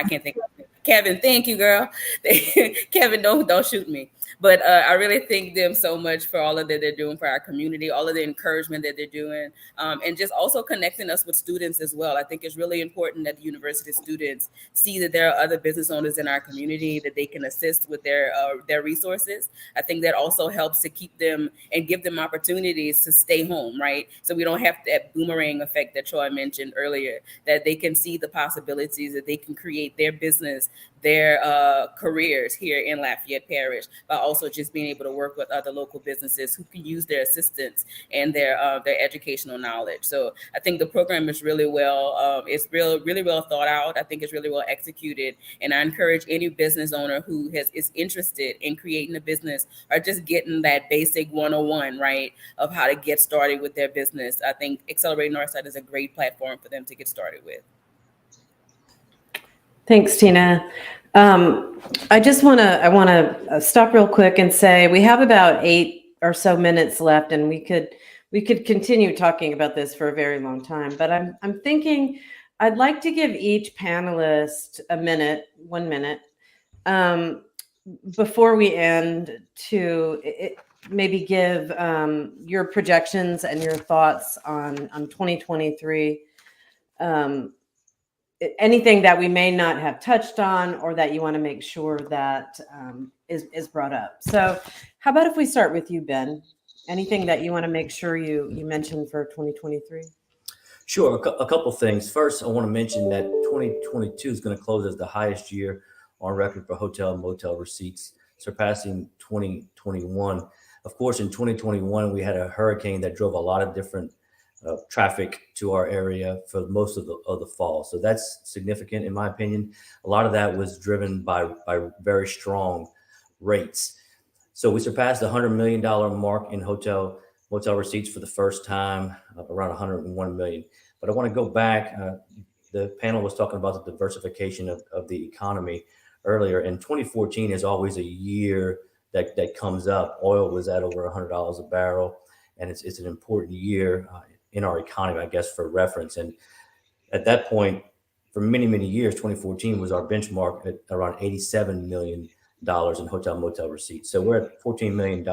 can't think of it. Kevin, thank you, girl. Kevin, don't shoot me. But I really thank them so much for all of that they're doing for our community, all of the encouragement that they're doing, and just also connecting us with students as well. I think it's really important that the university students see that there are other business owners in our community that they can assist with their resources. I think that also helps to keep them and give them opportunities to stay home, right? So we don't have that boomerang effect that Troy mentioned earlier, that they can see the possibilities, that they can create their business their careers here in Lafayette Parish, by also just being able to work with other local businesses who can use their assistance and their educational knowledge. So I think the program is really well, really well thought out. I think it's really well executed, and I encourage any business owner who is interested in creating a business or just getting that basic 101, right, of how to get started with their business. I think Accelerate Northside is a great platform for them to get started with. Thanks, Tina. I want to stop real quick and say we have about 8 or so minutes left, and we could continue talking about this for a very long time. But I'm thinking I'd like to give each panelist 1 minute, before we end to maybe give your projections and your thoughts on 2023. Anything that we may not have touched on or that you want to make sure that is brought up. So how about if we start with you, Ben? Anything that you want to make sure you mention for 2023? Sure. A couple things. First, I want to mention that 2022 is going to close as the highest year on record for hotel and motel receipts, surpassing 2021. Of course, in 2021, we had a hurricane that drove a lot of different traffic to our area for most of the fall. So that's significant, in my opinion. A lot of that was driven by very strong rates. So we surpassed the $100 million mark in hotel motel receipts for the first time, around 101 million. But I want to go back. The panel was talking about the diversification of the economy earlier, and 2014 is always a year that comes up. Oil was at over $100 a barrel, and it's an important year in our economy, I guess, for reference. And at that point, for many, many years, 2014 was our benchmark at around $87 million in hotel motel receipts. So we're at $14 million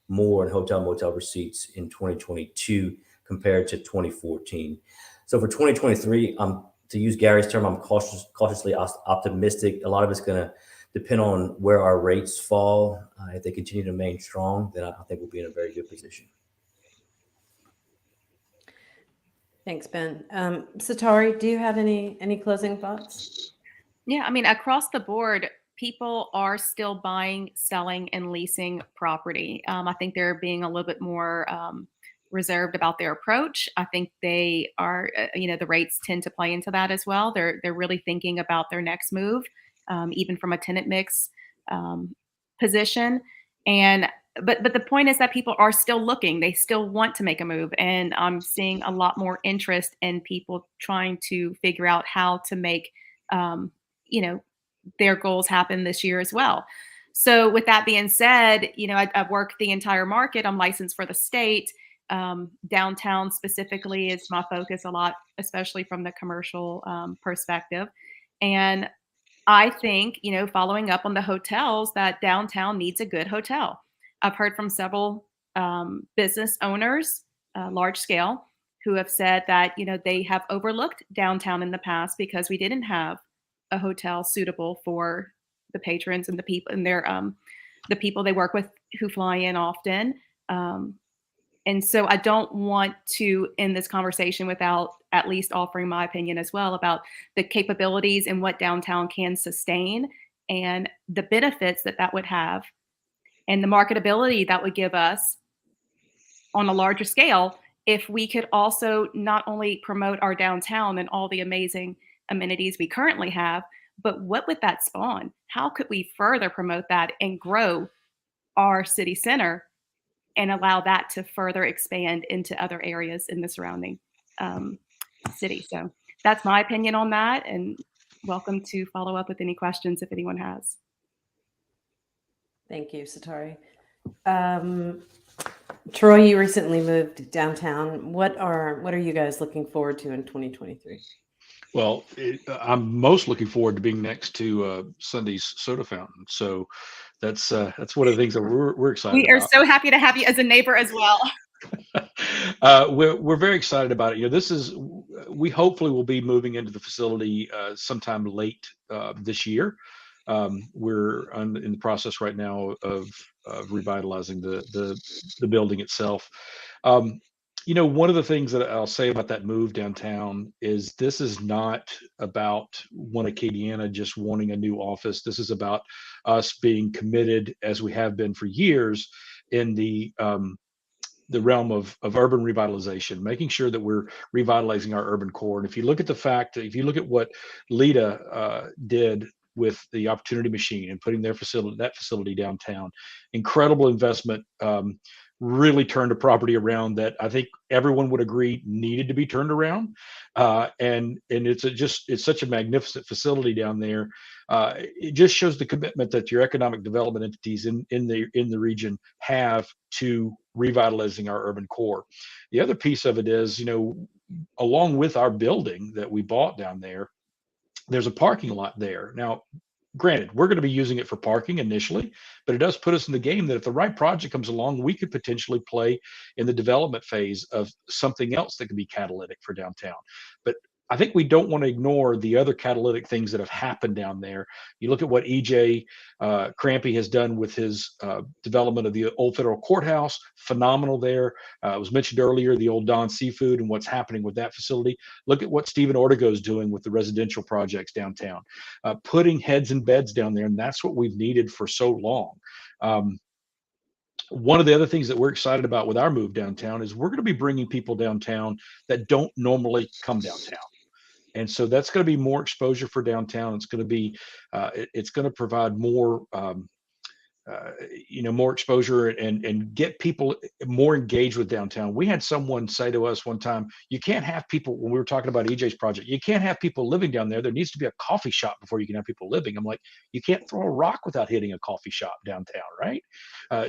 more in hotel motel receipts in 2022 compared to 2014. So for 2023, to use Gary's term, I'm cautiously optimistic. A lot of it's going to depend on where our rates fall. If they continue to remain strong, then I think we'll be in a very good position. Thanks, Ben. Satari, do you have any closing thoughts? Yeah, I mean, across the board, people are still buying, selling, and leasing property. I think they're being a little bit more reserved about their approach. I think they are, the rates tend to play into that as well. They're really thinking about their next move, even from a tenant mix position. But the point is that people are still looking. They still want to make a move. And I'm seeing a lot more interest in people trying to figure out how to make, their goals happen this year as well. So with that being said, I work the entire market. I'm licensed for the state. Downtown specifically is my focus a lot, especially from the commercial perspective. And I think, following up on the hotels, that downtown needs a good hotel. I've heard from several business owners, large scale, who have said that, they have overlooked downtown in the past because we didn't have a hotel suitable for the patrons and the people and the people they work with who fly in often. And so I don't want to end this conversation without at least offering my opinion as well about the capabilities and what downtown can sustain and the benefits that would have and the marketability that would give us on a larger scale if we could also not only promote our downtown and all the amazing amenities we currently have, but what would that spawn? How could we further promote that and grow our city center and allow that to further expand into other areas in the surrounding city? So that's my opinion on that, and welcome to follow up with any questions if anyone has. Thank you, Satari. Troy, you recently moved downtown. What are you guys looking forward to in 2023? Well, I'm most looking forward to being next to Sunday's soda fountain. So that's one of the things that we're excited about. We are so happy to have you as a neighbor as well. We're very excited about it. We hopefully will be moving into the facility sometime late this year. We're in the process right now of revitalizing the building itself. One of the things that I'll say about that move downtown is this is not about one Acadiana just wanting a new office. This is about us being committed, as we have been for years, in the realm of urban revitalization, making sure that we're revitalizing our urban core. And if you look at if you look at what Lita did with the Opportunity Machine and putting that facility downtown, incredible investment. Really turned a property around that I think everyone would agree needed to be turned around. And it's such a magnificent facility down there. It just shows the commitment that your economic development entities in the region have to revitalizing our urban core. The other piece of it is, along with our building that we bought down there, there's a parking lot there. Now, granted, we're going to be using it for parking initially, but it does put us in the game that if the right project comes along, we could potentially play in the development phase of something else that could be catalytic for downtown. But I think we don't want to ignore the other catalytic things that have happened down there. You look at what EJ Crampy has done with his development of the old federal courthouse, phenomenal there. It was mentioned earlier, the old Don Seafood and what's happening with that facility. Look at what Stephen Ortego is doing with the residential projects downtown, putting heads and beds down there, and that's what we've needed for so long. One of the other things that we're excited about with our move downtown is we're going to be bringing people downtown that don't normally come downtown. And so that's going to be more exposure for downtown. It's going to be, it's going to provide more, more exposure and get people more engaged with downtown. We had someone say to us one time, you can't have people, when we were talking about EJ's project, you can't have people living down there. There needs to be a coffee shop before you can have people living. I'm like, you can't throw a rock without hitting a coffee shop downtown, right?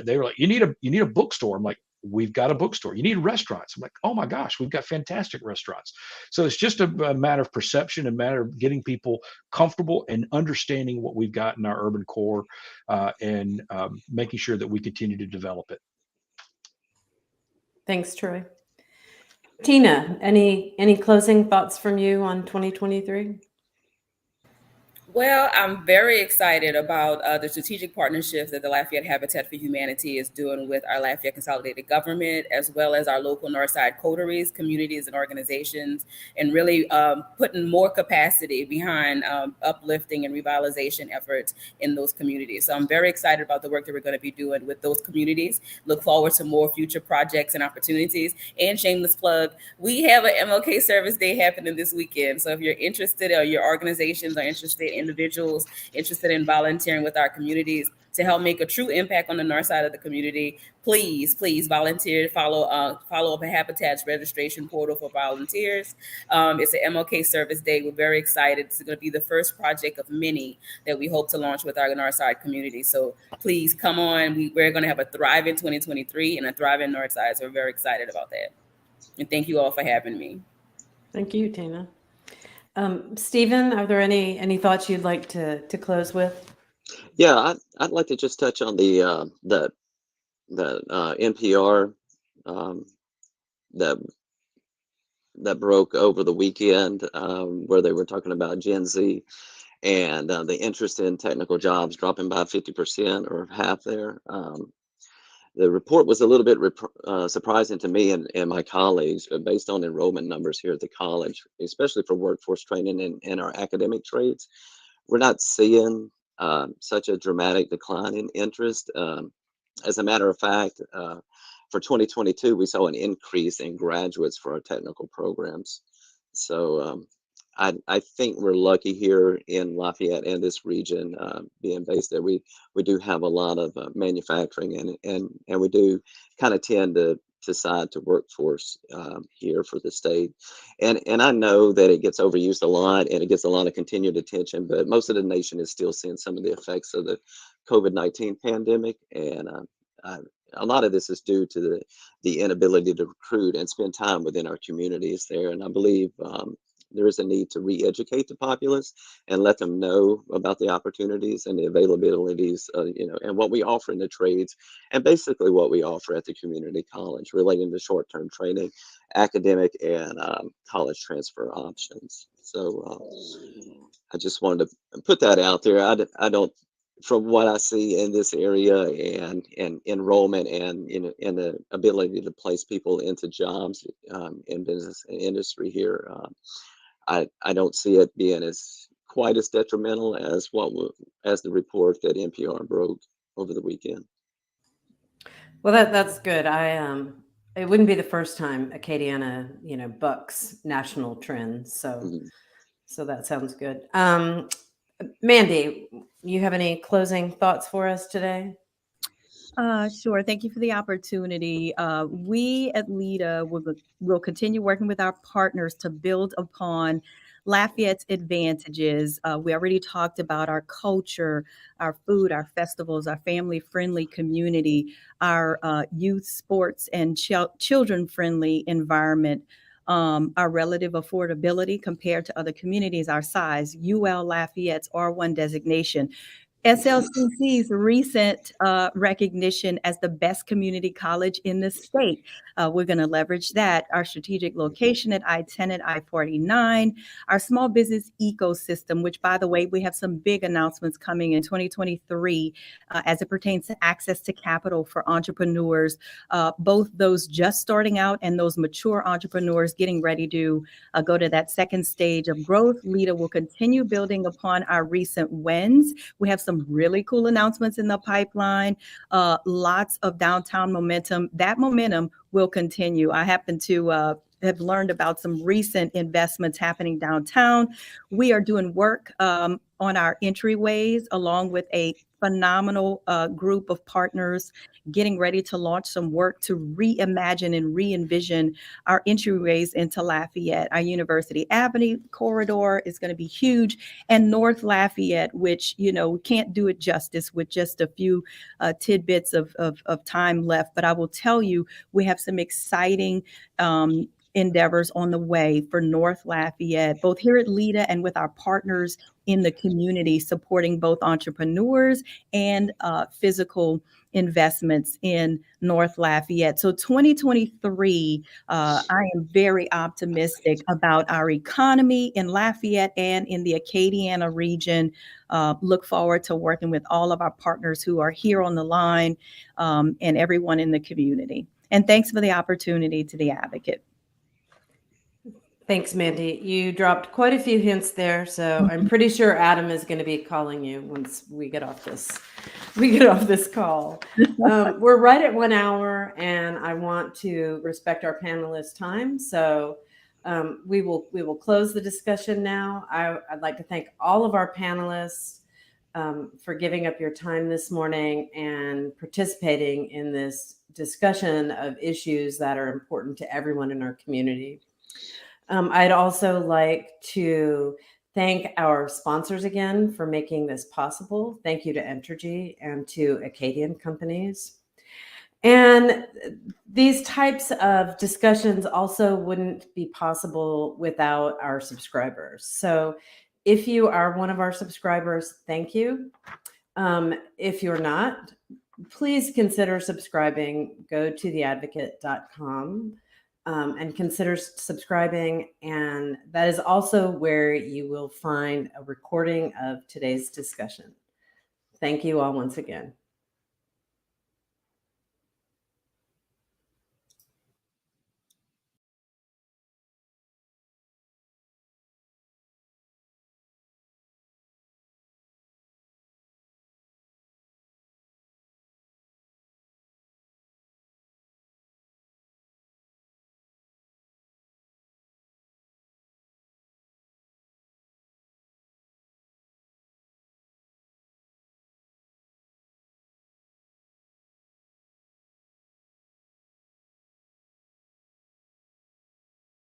They were like, you need a bookstore. I'm like, we've got a bookstore. You need restaurants. I'm like, oh my gosh, we've got fantastic restaurants. So it's just a matter of perception, a matter of getting people comfortable and understanding what we've got in our urban core, and making sure that we continue to develop it. Thanks, Troy. Tina, any closing thoughts from you on 2023? Well, I'm very excited about the strategic partnerships that the Lafayette Habitat for Humanity is doing with our Lafayette Consolidated Government, as well as our local Northside coteries, communities, and organizations, and really putting more capacity behind uplifting and revitalization efforts in those communities. So I'm very excited about the work that we're going to be doing with those communities. Look forward to more future projects and opportunities. And shameless plug, we have an MLK Service Day happening this weekend. So if you're interested, or your organizations are interested, individuals interested in volunteering with our communities to help make a true impact on the north side of the community, please volunteer. Follow up a Habitat's registration portal for volunteers. It's an MLK Service Day. We're very excited. It's going to be the first project of many that we hope to launch with our north side community. So please come on. We're going to have a thriving 2023 and a thriving north side. So we're very excited about that. And thank you all for having me. Thank you, Tina. Stephen, are there any thoughts you'd like to close with? Yeah, I'd like to just touch on the NPR that broke over the weekend, where they were talking about Gen Z and the interest in technical jobs dropping by 50% or half there. The report was a little bit surprising to me and my colleagues, but based on enrollment numbers here at the college, especially for workforce training and our academic trades, we're not seeing such a dramatic decline in interest. As a matter of fact, for 2022, we saw an increase in graduates for our technical programs. So I think we're lucky here in Lafayette and this region, being based there. We do have a lot of manufacturing, and we do kind of tend to side to workforce here for the state. And I know that it gets overused a lot and it gets a lot of continued attention, but most of the nation is still seeing some of the effects of the COVID-19 pandemic. And a lot of this is due to the inability to recruit and spend time within our communities there. And I believe there is a need to re-educate the populace and let them know about the opportunities and the availabilities, and what we offer in the trades, and basically what we offer at the community college relating to short-term training, academic, and college transfer options. So I just wanted to put that out there. I don't from what I see in this area and enrollment and in the ability to place people into jobs in business and industry here, I don't see it being as quite as detrimental as as the report that NPR broke over the weekend. Well, that's good. It wouldn't be the first time Acadiana, bucks national trends. So that sounds good. Mandy, you have any closing thoughts for us today? Sure. Thank you for the opportunity. We at LEDA will continue working with our partners to build upon Lafayette's advantages. We already talked about our culture, our food, our festivals, our family-friendly community, our youth sports and children-friendly environment, our relative affordability compared to other communities our size, UL Lafayette's R1 designation, SLCC's recent recognition as the best community college in the state. We're going to leverage that. Our strategic location at I-10 and I-49, our small business ecosystem, which, by the way, we have some big announcements coming in 2023 as it pertains to access to capital for entrepreneurs, both those just starting out and those mature entrepreneurs getting ready to go to that second stage of growth. LEDA will continue building upon our recent wins. We have some really cool announcements in the pipeline, lots of downtown momentum. That momentum will continue. I happen to have learned about some recent investments happening downtown. We are doing work on our entryways along with a phenomenal group of partners getting ready to launch some work to reimagine and re-envision our entryways into Lafayette. Our University Avenue corridor is going to be huge, and North Lafayette, which, we can't do it justice with just a few tidbits of time left. But I will tell you, we have some exciting endeavors on the way for North Lafayette, both here at LEDA and with our partners in the community, supporting both entrepreneurs and physical investments in North Lafayette. So 2023, I am very optimistic about our economy in Lafayette and in the Acadiana region. Look forward to working with all of our partners who are here on the line and everyone in the community. And thanks for the opportunity to the Advocate. Thanks, Mandy. You dropped quite a few hints there, so I'm pretty sure Adam is going to be calling you once we get off this call. We're right at 1 hour, and I want to respect our panelists' time, so we will close the discussion now. I'd like to thank all of our panelists for giving up your time this morning and participating in this discussion of issues that are important to everyone in our community. I'd also like to thank our sponsors again for making this possible. Thank you to Entergy and to Acadian companies. And these types of discussions also wouldn't be possible without our subscribers. So if you are one of our subscribers, thank you. If you're not, please consider subscribing. Go to theadvocate.com. And consider subscribing. And that is also where you will find a recording of today's discussion. Thank you all once again.